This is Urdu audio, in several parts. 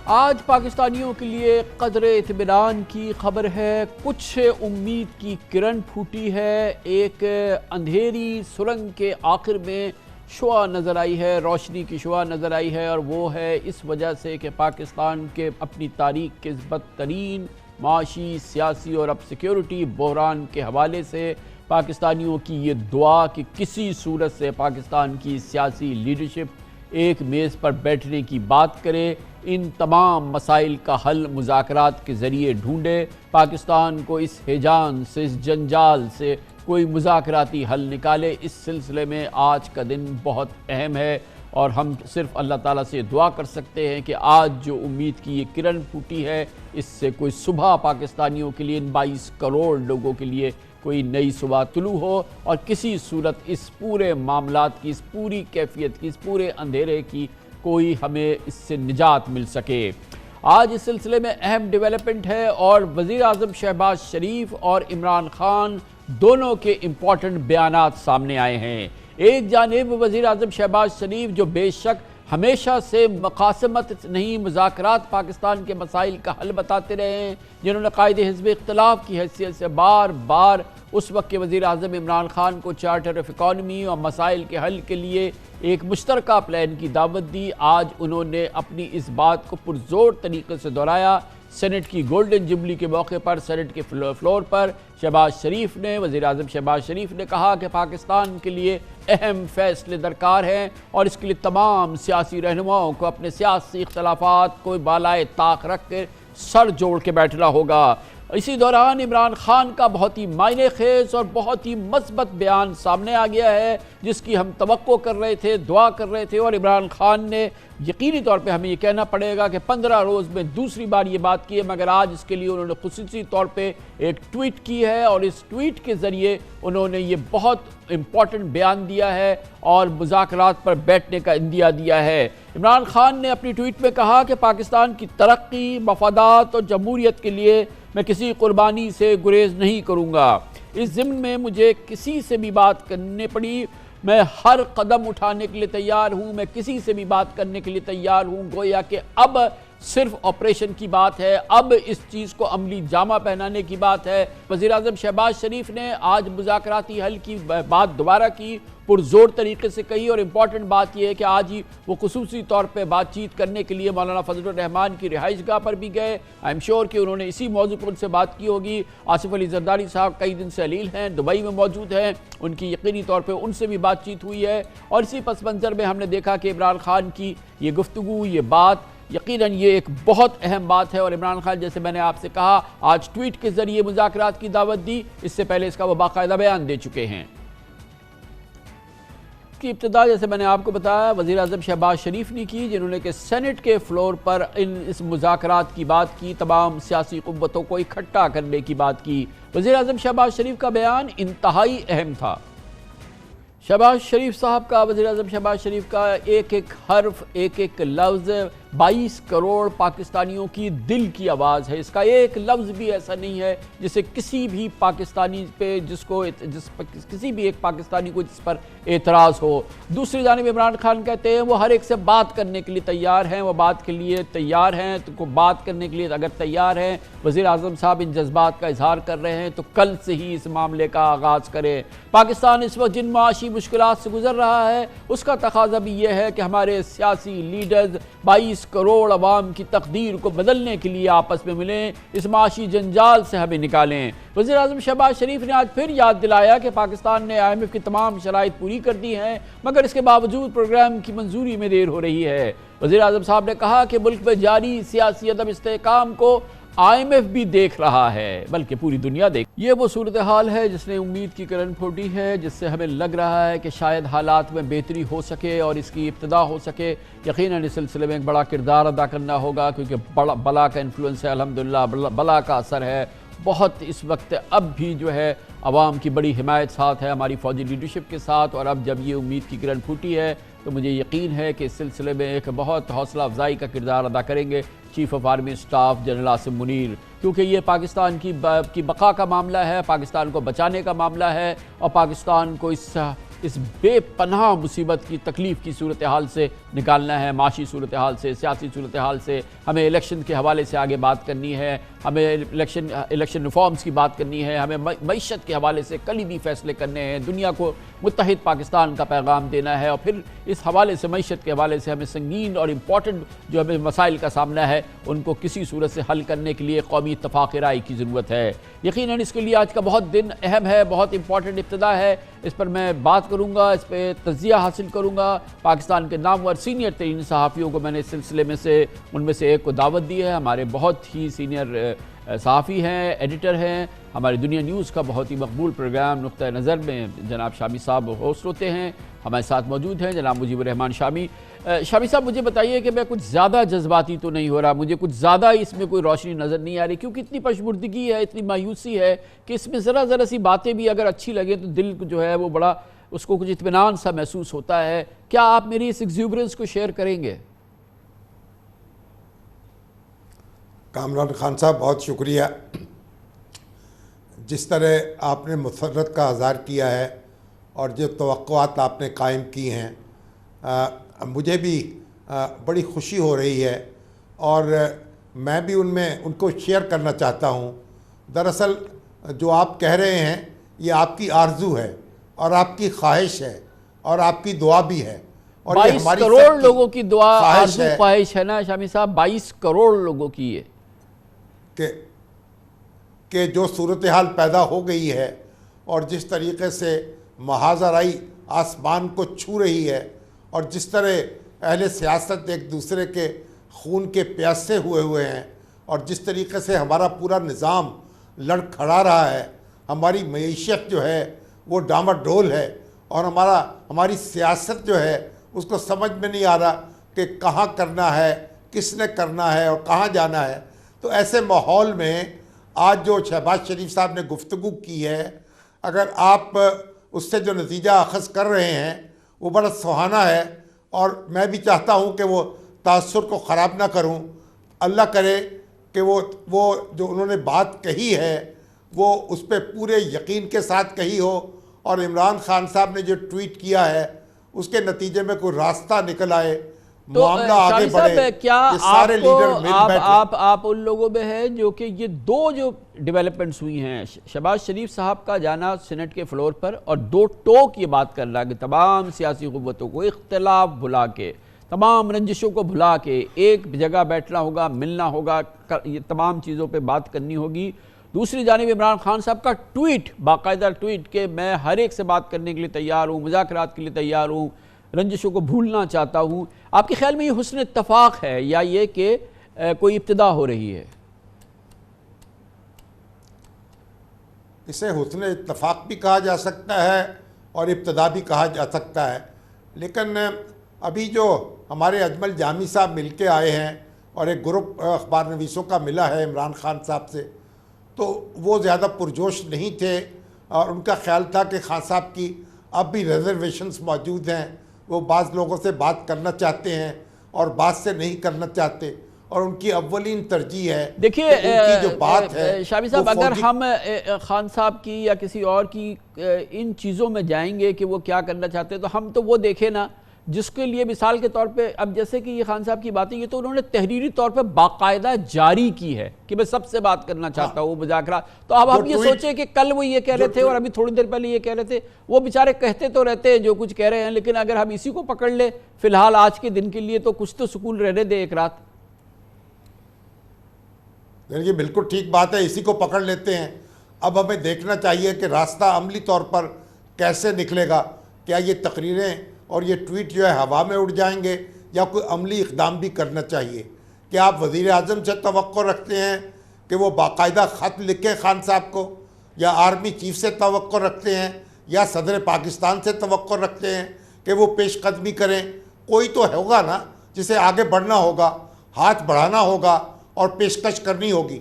آج پاکستانیوں کے لیے قدر اطمینان کی خبر ہے۔ کچھ امید کی کرن پھوٹی ہے۔ ایک اندھیری سرنگ کے آخر میں شعاع نظر آئی ہے، روشنی کی شعاع نظر آئی ہے، اور وہ ہے اس وجہ سے کہ پاکستان کے اپنی تاریخ کے بدترین معاشی، سیاسی اور اب سیکیورٹی بحران کے حوالے سے پاکستانیوں کی یہ دعا کہ کسی صورت سے پاکستان کی سیاسی لیڈرشپ ایک میز پر بیٹھنے کی بات کرے، ان تمام مسائل کا حل مذاکرات کے ذریعے ڈھونڈے، پاکستان کو اس ہیجان سے، اس جنجال سے کوئی مذاکراتی حل نکالے۔ اس سلسلے میں آج کا دن بہت اہم ہے، اور ہم صرف اللہ تعالیٰ سے دعا کر سکتے ہیں کہ آج جو امید کی یہ کرن پھوٹی ہے، اس سے کوئی صبح پاکستانیوں کے لیے، ان 22 کروڑ لوگوں کے لیے کوئی نئی صبح طلوع ہو، اور کسی صورت اس پورے معاملات کی، اس پوری کیفیت کی، اس پورے اندھیرے کی کوئی ہمیں اس سے نجات مل سکے۔ آج اس سلسلے میں اہم ڈیولپمنٹ ہے، اور وزیر اعظم شہباز شریف اور عمران خان دونوں کے امپورٹنٹ بیانات سامنے آئے ہیں۔ ایک جانب وزیر اعظم شہباز شریف، جو بے شک ہمیشہ سے مقاسمت نہیں، مذاکرات پاکستان کے مسائل کا حل بتاتے رہے ہیں، جنہوں نے قائد حزب اختلاف کی حیثیت سے بار بار اس وقت کے وزیر اعظم عمران خان کو چارٹر آف اکانومی اور مسائل کے حل کے لیے ایک مشترکہ پلان کی دعوت دی، آج انہوں نے اپنی اس بات کو پرزور طریقے سے دہرایا۔ سینٹ کی گولڈن جبلی کے موقع پر سینٹ کے فلور پر شہباز شریف نے، وزیر اعظم شہباز شریف نے کہا کہ پاکستان کے لیے اہم فیصلے درکار ہیں، اور اس کے لیے تمام سیاسی رہنماؤں کو اپنے سیاسی اختلافات کو بالائے طاق رکھ کے سر جوڑ کے بیٹھنا ہوگا۔ اسی دوران عمران خان کا بہت ہی معنی خیز اور بہت ہی مثبت بیان سامنے آ گیا ہے، جس کی ہم توقع کر رہے تھے، دعا کر رہے تھے، اور عمران خان نے یقینی طور پہ ہمیں یہ کہنا پڑے گا کہ 15 روز میں دوسری بار یہ بات کی ہے، مگر آج اس کے لیے انہوں نے خصوصی طور پہ ایک ٹویٹ کی ہے، اور اس ٹویٹ کے ذریعے انہوں نے یہ بہت امپورٹنٹ بیان دیا ہے اور مذاکرات پر بیٹھنے کا عندیہ دیا ہے۔ عمران خان نے اپنی ٹویٹ میں کہا کہ پاکستان کی ترقی، مفادات اور جمہوریت کے لیے میں کسی قربانی سے گریز نہیں کروں گا۔ اس ضمن میں مجھے کسی سے بھی بات کرنے پڑی، میں ہر قدم اٹھانے کے لیے تیار ہوں، میں کسی سے بھی بات کرنے کے لیے تیار ہوں۔ گویا کہ اب صرف آپریشن کی بات ہے، اب اس چیز کو عملی جامہ پہنانے کی بات ہے۔ وزیر اعظم شہباز شریف نے آج مذاکراتی حل کی بات دوبارہ کی، پرزور طریقے سے کہی، اور امپورٹنٹ بات یہ ہے کہ آج ہی وہ خصوصی طور پہ بات چیت کرنے کے لیے مولانا فضل الرحمان کی رہائش گاہ پر بھی گئے۔ آئی ایم شیور کہ انہوں نے اسی موضوع پر ان سے بات کی ہوگی۔ آصف علی زرداری صاحب کئی دن سے علیل ہیں، دبئی میں موجود ہیں، ان کی یقینی طور پہ ان سے بھی بات چیت ہوئی ہے، اور اسی پس منظر میں ہم نے دیکھا کہ عمران خان کی یہ گفتگو، یہ بات یقیناً یہ ایک بہت اہم بات ہے، اور عمران خان، جیسے میں نے آپ سے کہا، آج ٹویٹ کے ذریعے مذاکرات کی دعوت دی، اس سے پہلے اس کا وہ باقاعدہ بیان دے چکے ہیں۔ کی ابتدا جیسے میں نے آپ کو بتایا وزیر اعظم شہباز شریف نے کی، جنہوں نے کہ سینٹ کے فلور پر اس مذاکرات کی بات کی، تمام سیاسی قوتوں کو اکٹھا کرنے کی بات کی۔ وزیر اعظم شہباز شریف کا بیان انتہائی اہم تھا۔ شہباز شریف صاحب کا، وزیر اعظم شہباز شریف کا ایک ایک حرف، ایک ایک لفظ 22 کروڑ پاکستانیوں کی دل کی آواز ہے۔ اس کا ایک لفظ بھی ایسا نہیں ہے جسے کسی بھی پاکستانی پہ کسی بھی ایک پاکستانی کو جس پر اعتراض ہو۔ دوسری جانب عمران خان کہتے ہیں وہ ہر ایک سے بات کرنے کے لیے تیار ہیں، وہ بات کے لیے تیار ہیں، تو کو بات کرنے کے لیے اگر تیار ہیں، وزیر اعظم صاحب ان جذبات کا اظہار کر رہے ہیں تو کل سے ہی اس معاملے کا آغاز کریں۔ پاکستان اس وقت جن معاشی مشکلات سے گزر رہا ہے، اس کا تقاضا بھی یہ ہے کہ ہمارے سیاسی لیڈرز 22 کروڑ عوام کی تقدیر کو بدلنے کے لیے آپس میں ملیں، اس معاشی جنجال سے ہمیں نکالیں۔ وزیر اعظم شہباز شریف نے آج پھر یاد دلایا کہ پاکستان نے IMF کی تمام شرائط پوری کر دی ہیں، مگر اس کے باوجود پروگرام کی منظوری میں دیر ہو رہی ہے۔ وزیر اعظم صاحب نے کہا کہ ملک میں جاری سیاسی عدم استحکام کو IMF بھی دیکھ رہا ہے، بلکہ پوری دنیا دیکھ۔ یہ وہ صورتحال ہے جس نے امید کی کرن پھوٹی ہے، جس سے ہمیں لگ رہا ہے کہ شاید حالات میں بہتری ہو سکے اور اس کی ابتدا ہو سکے۔ یقیناً اس سلسلے میں ایک بڑا کردار ادا کرنا ہوگا، کیونکہ بلا کا انفلوئنس ہے، الحمدللہ بلا کا اثر ہے بہت اس وقت۔ اب بھی جو ہے عوام کی بڑی حمایت ساتھ ہے، ہماری فوجی لیڈرشپ کے ساتھ، اور اب جب یہ امید کی کرن پھوٹی ہے تو مجھے یقین ہے کہ اس سلسلے میں ایک بہت حوصلہ افزائی کا کردار ادا کریں گے chief of army staff general Asim Munir, کیونکہ یہ پاکستان کی بقا کا معاملہ ہے، پاکستان کو بچانے کا معاملہ ہے، اور پاکستان کو اس اس بے پناہ مصیبت کی تکلیف کی صورتحال سے نکالنا ہے، معاشی صورتحال سے، سیاسی صورتحال سے. ہمیں الیکشن کے حوالے سے آگے بات کرنی ہے، ہمیں الیکشن ریفارمز کی بات کرنی ہے، ہمیں معیشت کے حوالے سے کلیدی فیصلے کرنے ہیں، دنیا کو متحد پاکستان کا پیغام دینا ہے، اور پھر اس حوالے سے معیشت کے حوالے سے ہمیں سنگین اور امپورٹنٹ جو ہمیں مسائل کا سامنا ہے ان کو کسی صورت سے حل کرنے کے لیے قومی اتفاق رائے کی ضرورت ہے. یقیناً اس کے لیے آج کا بہت دن اہم ہے، بہت امپورٹنٹ ابتدا ہے. اس پر میں بات کروں گا، اس پہ تجزیہ حاصل کروں گا. پاکستان کے نامور سینئر ترین صحافیوں کو میں نے اس سلسلے میں سے ان میں سے ایک کو دعوت دی ہے. ہمارے بہت ہی سینئر صحافی ہیں، ایڈیٹر ہیں. ہماری دنیا نیوز کا بہت ہی مقبول پروگرام نقطہ نظر میں جناب شامی صاحب ہوسٹ ہوتے ہیں. ہمارے ساتھ موجود ہیں جناب مجیب الرحمان شامی. شامی صاحب مجھے بتائیے کہ میں کچھ زیادہ جذباتی تو نہیں ہو رہا، مجھے کچھ زیادہ اس میں کوئی روشنی نظر نہیں آ رہی، کیونکہ اتنی پشمردگی ہے، اتنی مایوسی ہے کہ اس میں ذرا سی باتیں بھی اگر اچھی لگیں تو دل جو ہے وہ بڑا اس کو کچھ اطمینان سا محسوس ہوتا ہے. کیا آپ میری اس ایگزیوبرنس کو شیئر کریں گے؟ کامران خان صاحب بہت شکریہ. جس طرح آپ نے مسرت کا اظہار کیا ہے اور جو توقعات آپ نے قائم کی ہیں، مجھے بھی بڑی خوشی ہو رہی ہے اور میں بھی ان کو شیئر کرنا چاہتا ہوں. دراصل جو آپ کہہ رہے ہیں یہ آپ کی آرزو ہے اور آپ کی خواہش ہے اور آپ کی دعا بھی ہے، اور 22 کروڑ لوگوں کی دعا آرزو خواہش ہے نا شامی صاحب، 22 کروڑ لوگوں کی ہے کہ جو صورتحال پیدا ہو گئی ہے اور جس طریقے سے محاذرائی آسمان کو چھو رہی ہے اور جس طرح اہل سیاست ایک دوسرے کے خون کے پیاسے ہوئے ہیں اور جس طریقے سے ہمارا پورا نظام لڑ کھڑا رہا ہے، ہماری معیشت جو ہے وہ ڈاماڈول ہے اور ہماری سیاست جو ہے اس کو سمجھ میں نہیں آ رہا کہ کہاں کرنا ہے، کس نے کرنا ہے اور کہاں جانا ہے. تو ایسے ماحول میں آج جو شہباز شریف صاحب نے گفتگو کی ہے، اگر آپ اس سے جو نتیجہ اخذ کر رہے ہیں وہ بڑا سہانا ہے، اور میں بھی چاہتا ہوں کہ وہ تاثر کو خراب نہ کروں. اللہ کرے کہ وہ جو انہوں نے بات کہی ہے وہ اس پہ پورے یقین کے ساتھ کہی ہو، اور عمران خان صاحب نے جو ٹویٹ کیا ہے اس کے نتیجے میں کوئی راستہ نکل آئے، معاملہ آگے بڑھے. کیا سارے لیڈر مل بیٹھے. آپ ان لوگوں میں ہیں جو کہ یہ دو جو ڈیولپمنٹس ہوئی ہیں، شہباز شریف صاحب کا جانا سینٹ کے فلور پر اور دو ٹوک یہ بات کر رہا کہ تمام سیاسی قوتوں کو اختلاف بھلا کے، تمام رنجشوں کو بھلا کے ایک جگہ بیٹھنا ہوگا، ملنا ہوگا، یہ تمام چیزوں پہ بات کرنی ہوگی. دوسری جانب عمران خان صاحب کا ٹویٹ، باقاعدہ ٹویٹ کہ میں ہر ایک سے بات کرنے کے لیے تیار ہوں، مذاکرات کے لیے تیار ہوں، رنجشوں کو بھولنا چاہتا ہوں. آپ کے خیال میں یہ حسن اتفاق ہے یا یہ کہ کوئی ابتدا ہو رہی ہے؟ اسے حسن اتفاق بھی کہا جا سکتا ہے اور ابتدا بھی کہا جا سکتا ہے، لیکن ابھی جو ہمارے اجمل جامی صاحب مل کے آئے ہیں اور ایک گروپ اخبار نویسوں کا ملا ہے عمران خان صاحب سے، تو وہ زیادہ پرجوش نہیں تھے اور ان کا خیال تھا کہ خان صاحب کی اب بھی ریزرویشنز موجود ہیں، وہ بعض لوگوں سے بات کرنا چاہتے ہیں اور بعض سے نہیں کرنا چاہتے، اور ان کی اولین ترجیح ہے. دیکھیے جو بات ہے شامی صاحب، اگر ہم خان صاحب کی یا کسی اور کی ان چیزوں میں جائیں گے کہ وہ کیا کرنا چاہتے ہیں تو ہم تو وہ دیکھیں نا جس کے لیے مثال کے طور پہ اب جیسے کہ یہ خان صاحب کی باتیں یہ تو انہوں نے تحریری طور پہ باقاعدہ جاری کی ہے کہ میں سب سے بات کرنا چاہتا ہوں، مذاکرات. تو اب ہم یہ سوچیں کہ کل وہ یہ کہہ رہے تھے اور ابھی تھوڑی دیر پہلے یہ کہہ رہے تھے، وہ بیچارے کہتے تو رہتے ہیں جو کچھ کہہ رہے ہیں، لیکن اگر ہم اسی کو پکڑ لیں فی الحال آج کے دن کے لیے تو کچھ تو سکون رہنے دے ایک رات. یہ بالکل ٹھیک بات ہے، اسی کو پکڑ لیتے ہیں. اب ہمیں دیکھنا چاہیے کہ راستہ عملی طور پر کیسے نکلے گا. کیا یہ تقریریں اور یہ ٹویٹ جو ہے ہوا میں اڑ جائیں گے یا کوئی عملی اقدام بھی کرنا چاہیے؟ کیا آپ وزیر اعظم سے توقع رکھتے ہیں کہ وہ باقاعدہ خط لکھیں خان صاحب کو، یا آرمی چیف سے توقع رکھتے ہیں، یا صدر پاکستان سے توقع رکھتے ہیں کہ وہ پیش قدمی کریں؟ کوئی تو ہوگا نا جسے آگے بڑھنا ہوگا، ہاتھ بڑھانا ہوگا اور پیشکش کرنی ہوگی.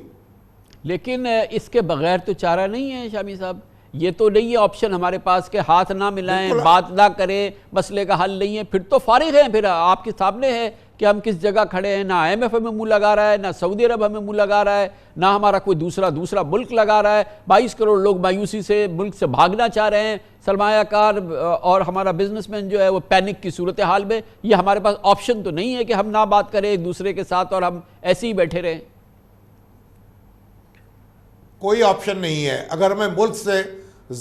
لیکن اس کے بغیر تو چارہ نہیں ہے شامی صاحب. یہ تو نہیں ہے آپشن ہمارے پاس کہ ہاتھ نہ ملائیں، بات نہ کریں، مسئلے کا حل نہیں ہے. پھر تو فارغ ہیں، پھر آپ کے سامنے ہے کہ ہم کس جگہ کھڑے ہیں. نہ IMF ہمیں منہ لگا رہا ہے, نہ سعودی عرب ہمیں منہ لگا رہا ہے, نہ ہمارا کوئی دوسرا ملک لگا رہا ہے. 22 کروڑ لوگ مایوسی سے ملک سے بھاگنا چاہ رہے ہیں. سرمایہ کار اور ہمارا بزنس مین جو ہے وہ پینک کی صورتحال میں. یہ ہمارے پاس آپشن تو نہیں ہے کہ ہم نہ بات کریں ایک دوسرے کے ساتھ اور ہم ایسے ہی بیٹھے رہیں. کوئی آپشن نہیں ہے. اگر ہمیں ملک سے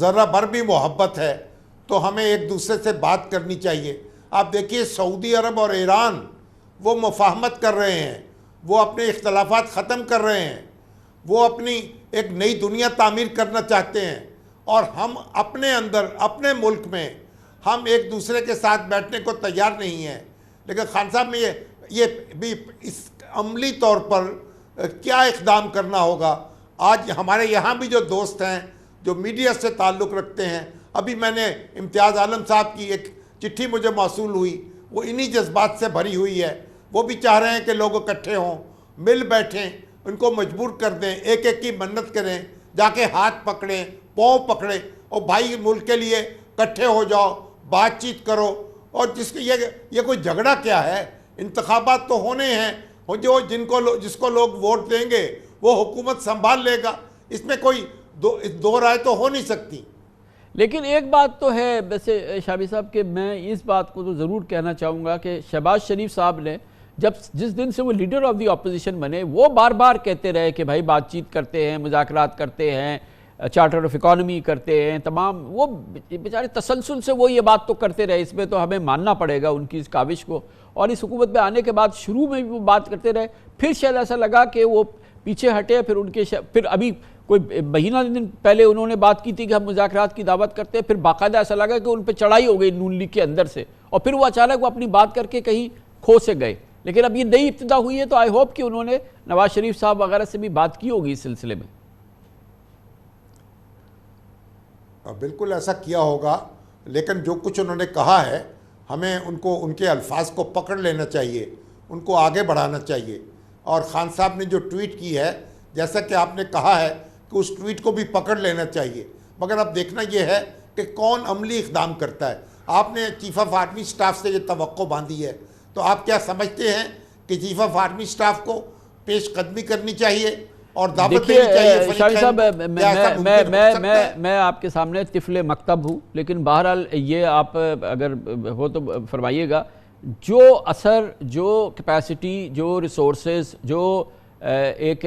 ذرہ بھر بھی محبت ہے تو ہمیں ایک دوسرے سے بات کرنی چاہیے. آپ دیکھیے سعودی عرب اور ایران وہ مفاہمت کر رہے ہیں, وہ اپنے اختلافات ختم کر رہے ہیں, وہ اپنی ایک نئی دنیا تعمیر کرنا چاہتے ہیں, اور ہم اپنے اندر اپنے ملک میں ہم ایک دوسرے کے ساتھ بیٹھنے کو تیار نہیں ہیں. لیکن خان صاحب میں یہ بھی اس عملی طور پر کیا اقدام کرنا ہوگا. آج ہمارے یہاں بھی جو دوست ہیں جو میڈیا سے تعلق رکھتے ہیں, ابھی میں نے امتیاز عالم صاحب کی ایک چٹھی مجھے موصول ہوئی, وہ انہی جذبات سے بھری ہوئی ہے. وہ بھی چاہ رہے ہیں کہ لوگ اکٹھے ہوں, مل بیٹھیں, ان کو مجبور کر دیں, ایک ایک کی منت کریں, جا کے ہاتھ پکڑیں, پاؤں پکڑیں, اور بھائی ملک کے لیے اکٹھے ہو جاؤ, بات چیت کرو. اور یہ کوئی جھگڑا کیا ہے, انتخابات تو ہونے ہیں, جس کو لوگ ووٹ دیں گے وہ حکومت سنبھال لے گا. اس میں کوئی دو رائے تو ہو نہیں سکتی. لیکن ایک بات تو ہے ویسے شامی صاحب کہ میں اس بات کو تو ضرور کہنا چاہوں گا کہ شہباز شریف صاحب نے جس دن سے وہ لیڈر آف دی اپوزیشن بنے, وہ بار بار کہتے رہے کہ بھائی بات چیت کرتے ہیں, مذاکرات کرتے ہیں, چارٹر آف اکانومی کرتے ہیں, تمام وہ بیچارے تسلسل سے وہ یہ بات تو کرتے رہے. اس میں تو ہمیں ماننا پڑے گا ان کی اس کاوش کو. اور اس حکومت میں آنے کے بعد شروع میں بھی وہ بات کرتے رہے, پھر شاید ایسا لگا کہ وہ پیچھے ہٹے. پھر ابھی کوئی مہینہ دن پہلے انہوں نے بات کی تھی کہ ہم مذاکرات کی دعوت کرتے ہیں, پھر باقاعدہ ایسا لگا کہ ان پہ چڑھائی ہو گئی نون لیگ کے اندر سے, اور پھر وہ اچانک وہ اپنی بات کر کے کہیں کھو سے گئے. لیکن اب یہ نئی ابتدا ہوئی ہے تو آئی ہوپ کہ انہوں نے نواز شریف صاحب وغیرہ سے بھی بات کی ہوگی اس سلسلے میں. بالکل ایسا کیا ہوگا, لیکن جو کچھ انہوں نے کہا ہے ہمیں ان کے الفاظ کو پکڑ لینا چاہیے, ان کو آگے بڑھانا چاہیے. اور خان صاحب نے جو ٹویٹ کی ہے, جیسا کہ آپ نے کہا ہے کہ اس ٹویٹ کو بھی پکڑ لینا چاہیے, مگر اب دیکھنا یہ ہے کہ کون عملی اقدام کرتا ہے. آپ نے چیف آف آرمی سٹاف سے یہ توقع باندھی ہے, تو آپ کیا سمجھتے ہیں کہ چیف آف آرمی سٹاف کو پیش قدمی کرنی چاہیے اور دعوت دینی چاہیے؟ شاہی صاحب میں آپ کے سامنے طفل مکتب ہوں, لیکن بہرحال یہ آپ اگر ہو تو فرمائیے گا. جو اثر, جو کیپیسٹی, جو ریسورسز, جو ایک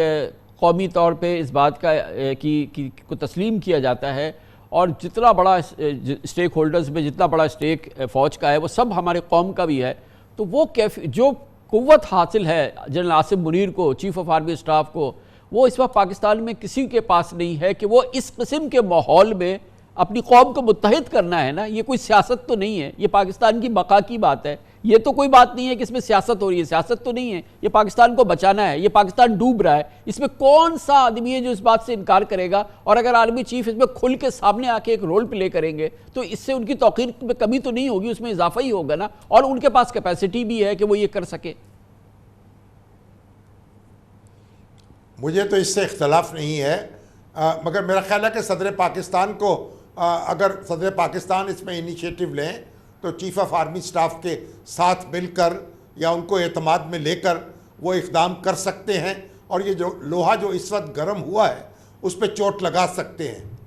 قومی طور پہ اس بات کو تسلیم کیا جاتا ہے, اور جتنا بڑا اسٹیک ہولڈرز میں جتنا بڑا اسٹیک فوج کا ہے وہ سب ہمارے قوم کا بھی ہے, تو وہ جو قوت حاصل ہے جنرل عاصم منیر کو, چیف آف آرمی اسٹاف کو, وہ اس وقت پاکستان میں کسی کے پاس نہیں ہے کہ وہ اس قسم کے ماحول میں اپنی قوم کو متحد کرنا ہے نا. یہ کوئی سیاست تو نہیں ہے, یہ پاکستان کی بقا کی بات ہے. یہ تو کوئی بات نہیں ہے کہ اس میں سیاست ہو رہی ہے, سیاست تو نہیں ہے, یہ پاکستان کو بچانا ہے. یہ پاکستان ڈوب رہا ہے, اس میں کون سا آدمی ہے جو اس بات سے انکار کرے گا؟ اور اگر عالمی چیف اس میں کھل کے سامنے آ کے ایک رول پلے کریں گے تو اس سے ان کی توقیر میں کمی تو نہیں ہوگی, اس میں اضافہ ہی ہوگا نا. اور ان کے پاس کیپیسٹی بھی ہے کہ وہ یہ کر سکے. مجھے تو اس سے اختلاف نہیں ہے, مگر میرا خیال ہے کہ صدر پاکستان کو اگر صدر پاکستان اس میں انیشیٹو لیں تو چیف آف آرمی سٹاف کے ساتھ مل کر یا ان کو اعتماد میں لے کر وہ اقدام کر سکتے ہیں, اور یہ جو لوہا جو اس وقت گرم ہوا ہے اس پہ چوٹ لگا سکتے ہیں.